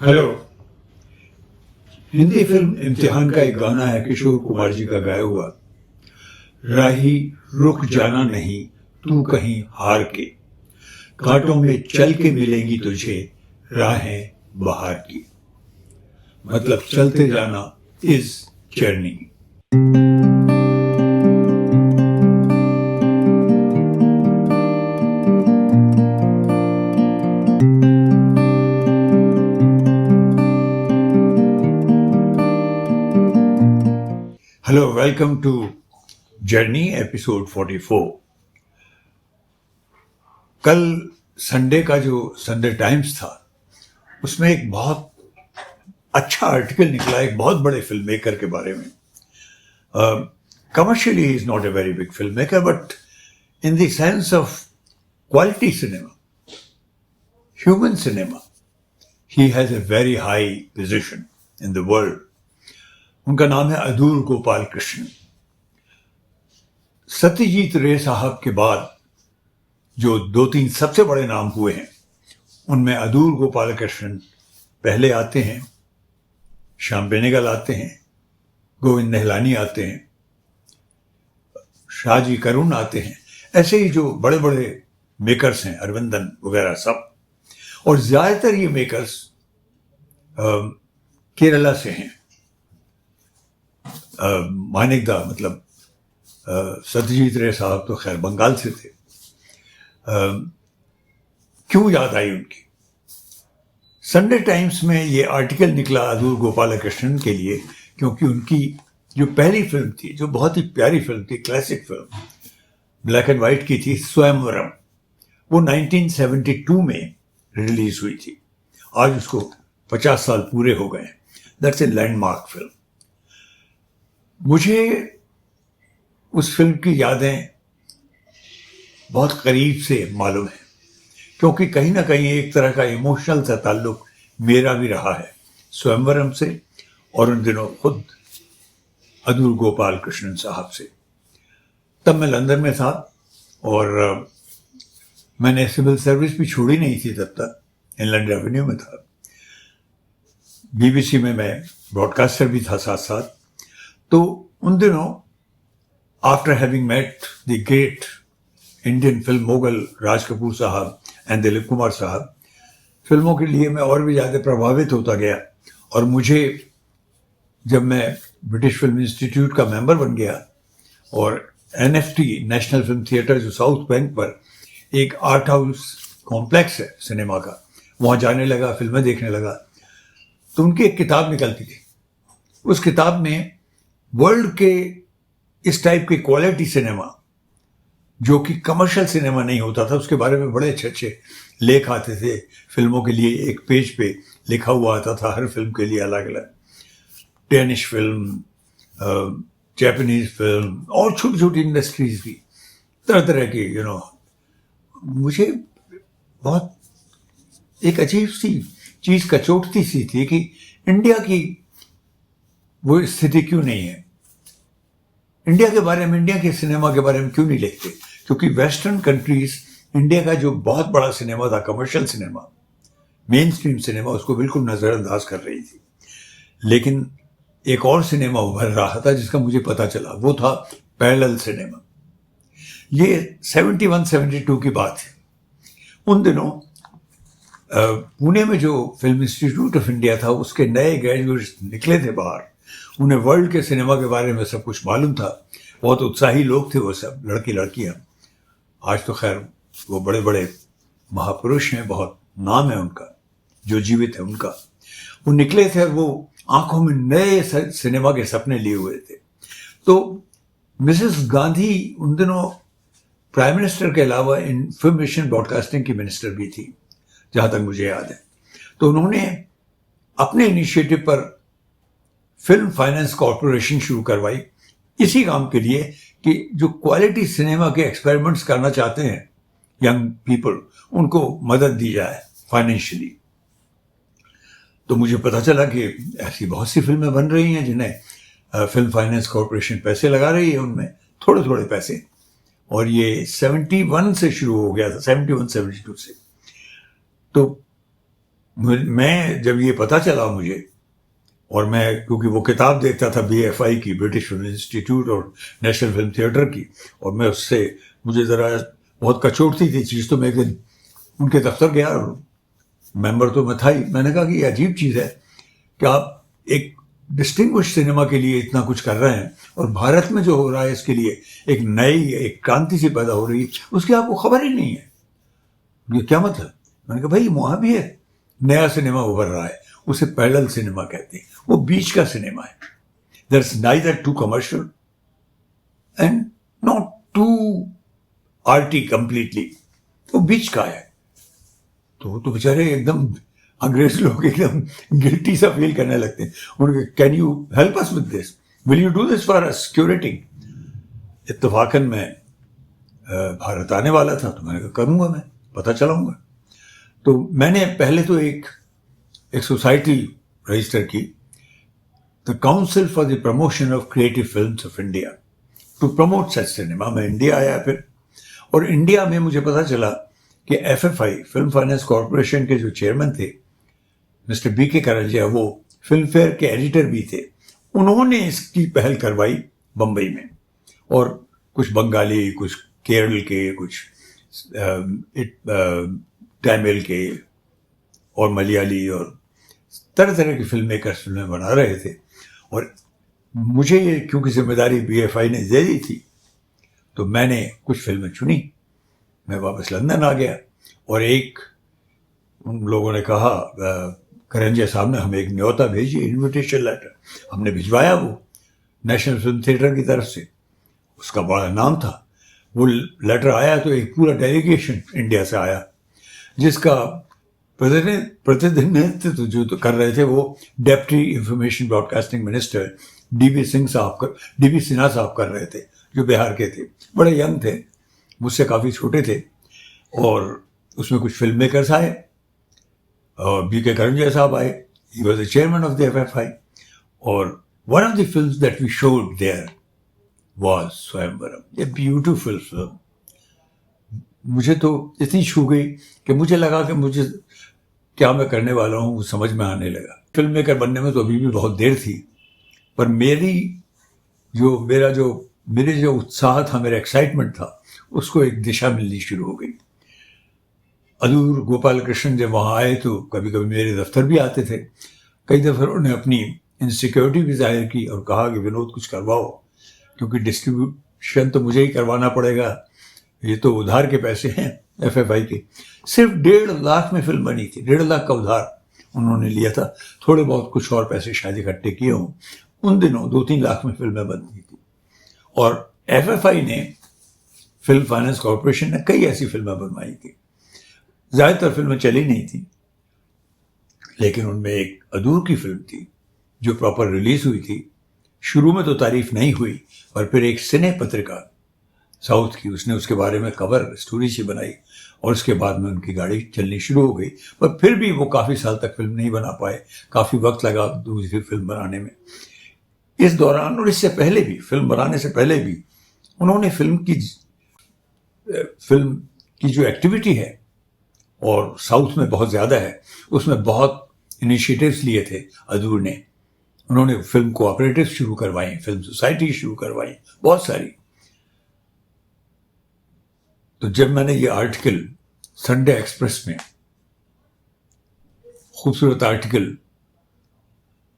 Hello. Hindi film इम्तिहान का एक गाना है किशोर कुमार जी का गाया हुआ, राही रुक जाना नहीं तू कहीं हार के, कांटों में चल के मिलेंगी तुझे राहें बहार की। मतलब चलते जाना is journey. Hello, welcome to journey episode 44। कल संडे का जो संडे टाइम्स था उसमें एक बहुत अच्छा आर्टिकल निकला एक बहुत बड़े फिल्म मेकर के बारे में। Commercially he is not a very big film maker, but in the sense of quality cinema, human cinema, he has a very high position in the world. उनका नाम है अदूर गोपाल कृष्ण। सत्यजीत रे साहब के बाद जो दो तीन सबसे बड़े नाम हुए हैं उनमें अदूर गोपाल कृष्ण पहले आते हैं, श्याम बेनेगल आते हैं, गोविंद निहलानी आते हैं, शाहजी करुण आते हैं। ऐसे ही जो बड़े बड़े मेकर्स हैं, अरविंदन वगैरह सब। और ज्यादातर ये मेकर्स केरला से हैं। मानिकदा मतलब सत्यजीत रे साहब तो खैर बंगाल से थे। क्यों याद आई उनकी? संडे टाइम्स में ये आर्टिकल निकला अदूर गोपाल कृष्णन के लिए, क्योंकि उनकी जो पहली फिल्म थी, जो बहुत ही प्यारी फिल्म थी, classic film, black and white की थी, स्वयंवरम, वो 1972 में रिलीज हुई थी। आज उसको 50 साल पूरे हो गए। That's a landmark film. मुझे उस फिल्म की यादें बहुत करीब से मालूम है, क्योंकि कहीं ना कहीं एक तरह का इमोशनल सा ताल्लुक मेरा भी रहा है स्वयंवरम से, और उन दिनों खुद अदूर गोपाल कृष्णन साहब से। तब मैं लंदन में था और मैंने सिविल सर्विस भी छोड़ी नहीं थी तब तक, इंग्लैंड रेवेन्यू में था। बीबीसी में मैं ब्रॉडकास्टर भी था साथ साथ। तो उन दिनों, after having met the great Indian film mogul Raj Kapoor sahab and Dilip Kumar साहब, फिल्मों के लिए मैं और भी ज़्यादा प्रभावित होता गया। और मुझे, जब मैं ब्रिटिश फिल्म इंस्टीट्यूट का मेंबर बन गया और एनएफटी, नेशनल फिल्म थिएटर, जो साउथ बैंक पर एक आर्ट हाउस कॉम्प्लेक्स है सिनेमा का, वहाँ जाने लगा, फिल्में देखने लगा, तो उनकी एक किताब निकलती थी। उस किताब में वर्ल्ड के इस टाइप के क्वालिटी सिनेमा, जो कि कमर्शियल सिनेमा नहीं होता था, उसके बारे में बड़े अच्छे अच्छे लेख आते थे। फिल्मों के लिए एक पेज पे लिखा हुआ आता था, हर फिल्म के लिए अलग अलग, डेनिश फिल्म, जापानीज फिल्म, और छोटी छोटी इंडस्ट्रीज भी, तरह तरह की। मुझे बहुत एक अजीब सी चीज कचोटती सी थी कि इंडिया की वो स्थिति क्यों नहीं है। इंडिया के बारे में, इंडिया के सिनेमा के बारे में क्यों नहीं लिखते? क्योंकि वेस्टर्न कंट्रीज इंडिया का जो बहुत बड़ा सिनेमा था, commercial cinema, main stream cinema, उसको बिल्कुल नजरअंदाज कर रही थी। लेकिन एक और सिनेमा उभर रहा था जिसका मुझे पता चला, वो था पैरेलल सिनेमा। ये 71-72 की बात है। उन दिनों पुणे में जो फिल्म इंस्टीट्यूट ऑफ इंडिया था, उसके नए ग्रेजुएट्स निकले थे बाहर। उन्हें वर्ल्ड के सिनेमा के बारे में सब कुछ मालूम था। बहुत उत्साही लोग थे वो सब, लड़के लड़कियां। आज तो खैर वो बड़े बड़े महापुरुष हैं, बहुत नाम है उनका, जो जीवित है उनका। वो निकले थे और वो आंखों में नए सिनेमा के सपने लिए हुए थे। तो मिसेस गांधी उन दिनों प्राइम मिनिस्टर के अलावा इंफॉर्मेशन ब्रॉडकास्टिंग की मिनिस्टर भी थी, जहां तक मुझे याद है। तो उन्होंने अपने इनिशिएटिव पर फिल्म फाइनेंस कॉर्पोरेशन शुरू करवाई, इसी काम के लिए कि जो क्वालिटी सिनेमा के एक्सपेरिमेंट्स करना चाहते हैं यंग पीपल, उनको मदद दी जाए फाइनेंशियली। तो मुझे पता चला कि ऐसी बहुत सी फिल्में बन रही हैं जिन्हें फिल्म फाइनेंस कॉर्पोरेशन पैसे लगा रही है, उनमें थोड़े थोड़े पैसे। और ये 71 से शुरू हो गया था, 71-72 से। तो मैं जब ये पता चला मुझे, और मैं क्योंकि वो किताब देखता था BFI की, ब्रिटिश फिल्म इंस्टीट्यूट और नेशनल फिल्म थिएटर की, और मैं उससे मुझे ज़रा बहुत कचोटती थी चीज़, तो मैं एक दिन उनके दफ्तर गया, और मेंबर तो मैं था ही। मैंने कहा कि ये अजीब चीज़ है कि आप एक डिस्टिंग्विश सिनेमा के लिए इतना कुछ कर रहे हैं, और भारत में जो हो रहा है इसके लिए एक नई एक क्रांति सी पैदा हो रही है, उसकी आपको खबर ही नहीं है। ये क्या मतलब? मैंने कहा भाई वहाँ भी है नया सिनेमा उभर रहा है, उसे पैरेलल सिनेमा कहते हैं, वो बीच का सिनेमा है। There is neither too commercial and not too arty completely, वो बीच का है। तो बेचारे एकदम अंग्रेज लोग एकदम गिल्टी सा फील करने लगते हैं। उन्होंने कहा can you help us with this, will you do this for us security. इत्तफाकन मैं भारत आने वाला था, तो मैंने कहा करूंगा, मैं पता चलाऊंगा। तो मैंने पहले तो एक सोसाइटी रजिस्टर की, the council for the promotion of creative films of India, to promote such cinema. मैं इंडिया आया फिर, और इंडिया में मुझे पता चला कि FFI फिल्म फाइनेंस कॉरपोरेशन के जो चेयरमैन थे मिस्टर BK करंजिया, वो फिल्म फेयर के एडिटर भी थे। उन्होंने इसकी पहल करवाई बम्बई में, और कुछ बंगाली, कुछ केरल के, कुछ तमिल के और मलयाली और तरह तरह की फिल्म मेकर्स फिल्में बना रहे थे। और मुझे ये क्योंकि जिम्मेदारी BFI ने दे दी थी, तो मैंने कुछ फिल्में चुनी। मैं वापस लंदन आ गया, और एक उन लोगों ने कहा, करंजिया साहब ने हमें एक न्योता भेजी, इन्विटेशन लेटर हमने भिजवाया, वो नेशनल फिल्म थिएटर की तरफ से, उसका बड़ा नाम था। वो लेटर आया तो एक पूरा डेलीगेशन इंडिया से आया, जिसका प्रतिनिधित्व जो तो कर रहे थे वो deputy information broadcasting minister DB Sinha साहब कर रहे थे, जो बिहार के थे, बड़े यंग थे, मुझसे काफ़ी छोटे थे। और उसमें कुछ फिल्म मेकर्स आए, और BK करंजिया साहब आए, he was the chairman of the FFI। और one of the films that we showed there was Swayamvaram, a beautiful film. मुझे तो इतनी छू गई कि मुझे लगा कि मुझे क्या मैं करने वाला हूँ वो समझ में आने लगा। फिल्म मेकर बनने में तो अभी भी बहुत देर थी, पर मेरे जो उत्साह था, मेरा एक्साइटमेंट था, उसको एक दिशा मिलनी शुरू हो गई। अदूर गोपाल कृष्ण जब वहाँ आए तो कभी कभी मेरे दफ्तर भी आते थे। कई दफ़ा उन्होंने अपनी इनसिक्योरिटी भी जाहिर की और कहा कि विनोद कुछ करवाओ, क्योंकि डिस्ट्रीब्यूशन तो मुझे ही करवाना पड़ेगा, ये तो उधार के पैसे हैं FFI के। सिर्फ 1.5 लाख में फिल्म बनी थी, 1.5 लाख का उधार उन्होंने लिया था। थोड़े बहुत कुछ और पैसे शायद इकट्ठे किए हों। उन दिनों 2-3 लाख में फिल्में बनती थी, और FFI ने, फिल्म फाइनेंस कॉरपोरेशन ने, कई ऐसी फिल्में बनवाई थी। ज़्यादातर फिल्में चली नहीं थी, लेकिन उनमें एक अदूर की फिल्म थी जो प्रॉपर रिलीज हुई थी। शुरू में तो तारीफ नहीं हुई, पर फिर एक सिने पत्रिका साउथ की, उसने उसके बारे में कवर स्टोरी सी बनाई, और उसके बाद में उनकी गाड़ी चलनी शुरू हो गई। पर फिर भी वो काफ़ी साल तक फिल्म नहीं बना पाए, काफ़ी वक्त लगा दूसरी फिल्म बनाने में। इस दौरान और इससे पहले भी, फिल्म बनाने से पहले भी, उन्होंने फिल्म की जो एक्टिविटी है, और साउथ में बहुत ज़्यादा है, उसमें बहुत इनिशिएटिव्स लिए थे अदूर ने। उन्होंने फिल्म कोऑपरेटिव शुरू करवाई, फिल्म सोसाइटी शुरू करवाई, बहुत सारी। तो जब मैंने ये आर्टिकल संडे एक्सप्रेस में, खूबसूरत आर्टिकल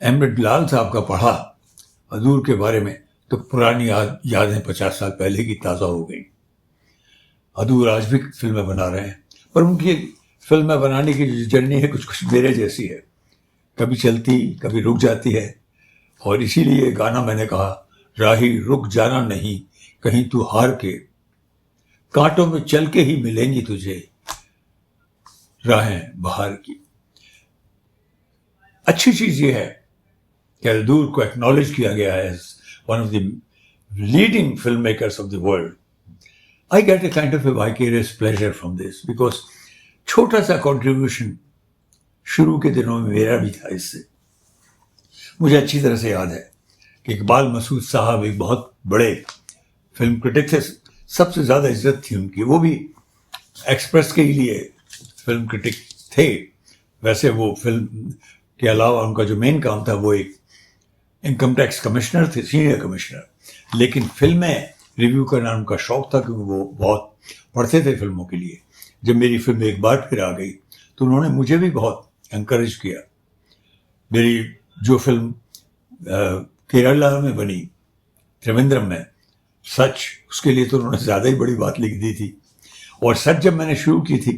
अहमद लाल साहब का पढ़ा अदूर के बारे में, तो पुरानी यादें 50 साल पहले की ताज़ा हो गई। अदूर आज भी फिल्में बना रहे हैं, पर उनकी फिल्में बनाने की जो जर्नी है कुछ मेरे जैसी है, कभी चलती कभी रुक जाती है। और इसीलिए गाना मैंने कहा, राही रुक जाना नहीं कहीं तू हार के, कांटों में चल के ही मिलेंगी तुझे राहें बहार की। अच्छी चीज ये है कि अदूर को एक्नॉलेज किया गया है as one of the leading film makers of the world. I get a kind of a vicarious pleasure from this, because छोटा सा कंट्रीब्यूशन शुरू के दिनों में मेरा भी था इससे। मुझे अच्छी तरह से याद है कि इकबाल मसूद साहब एक बहुत बड़े फिल्म क्रिटिक थे, सबसे ज़्यादा इज्जत थी उनकी, वो भी एक्सप्रेस के लिए फिल्म क्रिटिक थे। वैसे वो फिल्म के अलावा उनका जो मेन काम था वो एक इनकम टैक्स कमिश्नर थे, सीनियर कमिश्नर। लेकिन फिल्में रिव्यू करना उनका शौक था, क्योंकि वो बहुत पढ़ते थे फिल्मों के लिए। जब मेरी फिल्म एक बार फिर आ गई तो उन्होंने मुझे भी बहुत एनकरेज किया। मेरी जो फिल्म केरला में बनी, त्रिवेंद्रम में, सच, उसके लिए तो उन्होंने ज़्यादा ही बड़ी बात लिख दी थी। और सच जब मैंने शुरू की थी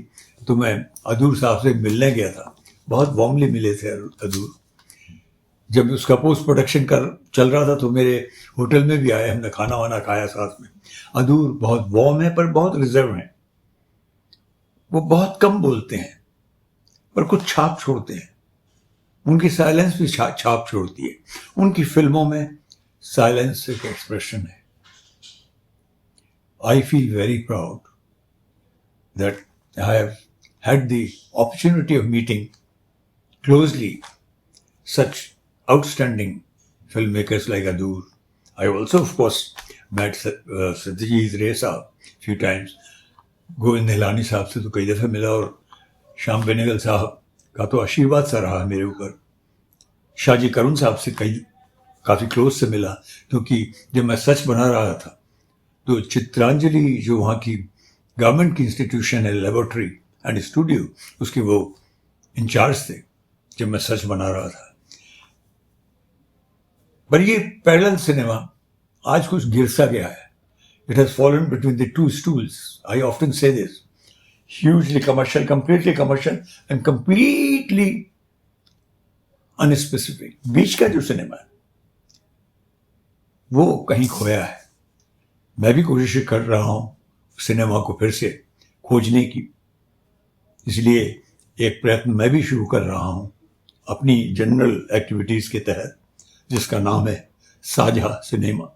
तो मैं अदूर साहब से मिलने गया था, बहुत वार्मली मिले थे अदूर। जब उसका पोस्ट प्रोडक्शन चल रहा था तो मेरे होटल में भी आए, हमने खाना वाना खाया साथ में। अदूर बहुत वार्म है पर बहुत रिजर्व हैं। वो बहुत कम बोलते हैं पर कुछ छाप छोड़ते हैं। उनकी साइलेंस भी छाप छोड़ती है। उनकी फिल्मों में साइलेंस एक एक्सप्रेशन है। I feel very proud that I have had the opportunity of meeting closely such outstanding filmmakers like Adur. I also, of course, met Satyajit Ray साहब few times. गोविंद हिलानी साहब से तो कई दफ़े मिला, और श्याम बेनेगल साहब का तो आशीर्वाद सा रहा मेरे ऊपर। शाहजी करुण साहब से काफ़ी क्लोज से मिला, क्योंकि जब मैं सच बना रहा था तो चित्रांजलि जो वहाँ की गवर्नमेंट की इंस्टीट्यूशन है, लेबोरेटरी एंड स्टूडियो, उसके वो इंचार्ज थे जब मैं सच बना रहा था। पर ये पैरेलल सिनेमा आज कुछ गिर सा गया है। It has fallen between the two stools. I often say this, hugely commercial, completely commercial and completely unspecific. बीच का जो सिनेमा है वो कहीं खोया है। मैं भी कोशिश कर रहा हूं सिनेमा को फिर से खोजने की। इसलिए एक प्रयत्न मैं भी शुरू कर रहा हूं अपनी जनरल एक्टिविटीज के तहत, जिसका नाम है साझा सिनेमा।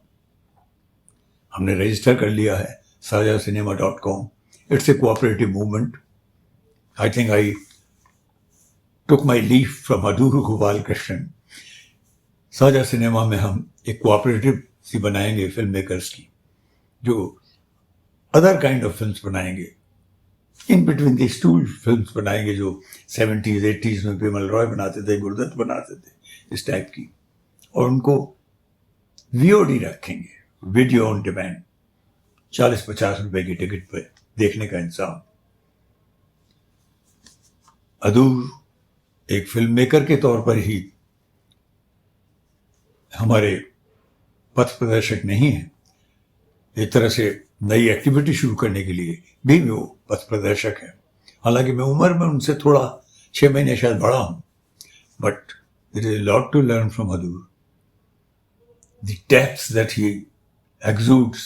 हमने रजिस्टर कर लिया है sajacinema.com. It's a cooperative movement. I think I took my leaf from Adoor Gopal Krishnan. साझा सिनेमा में हम एक कोऑपरेटिव सी बनाएंगे फिल्म मेकर्स की, जो अदर काइंड ऑफ फिल्म्स बनाएंगे, in between the stool films बनाएंगे, जो 70s 80s में बिमल रॉय बनाते थे, गुरदत्त बनाते थे, इस टाइप की। और उनको वीओडी रखेंगे, वीडियो ऑन डिमांड, 40-50 रुपए की टिकट पर देखने का इंतजाम। अदूर एक फिल्म मेकर के तौर पर ही हमारे पथ प्रदर्शक नहीं है, एक तरह से नई एक्टिविटी शुरू करने के लिए भी वो पथ प्रदर्शक है। हालांकि मैं उम्र में उनसे थोड़ा 6 महीने शायद बड़ा हूं, but there is a lot to learn from Adur. The depths that he exudes,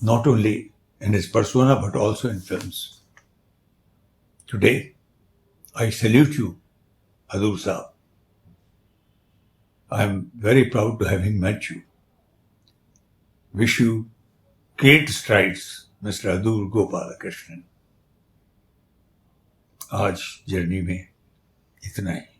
not only in his persona but also in films. Today, I salute you, Adur Saab. I am very proud to having met you. Wish you great strides, Mr. Adur Gopalakrishnan. आज journey में इतना ही।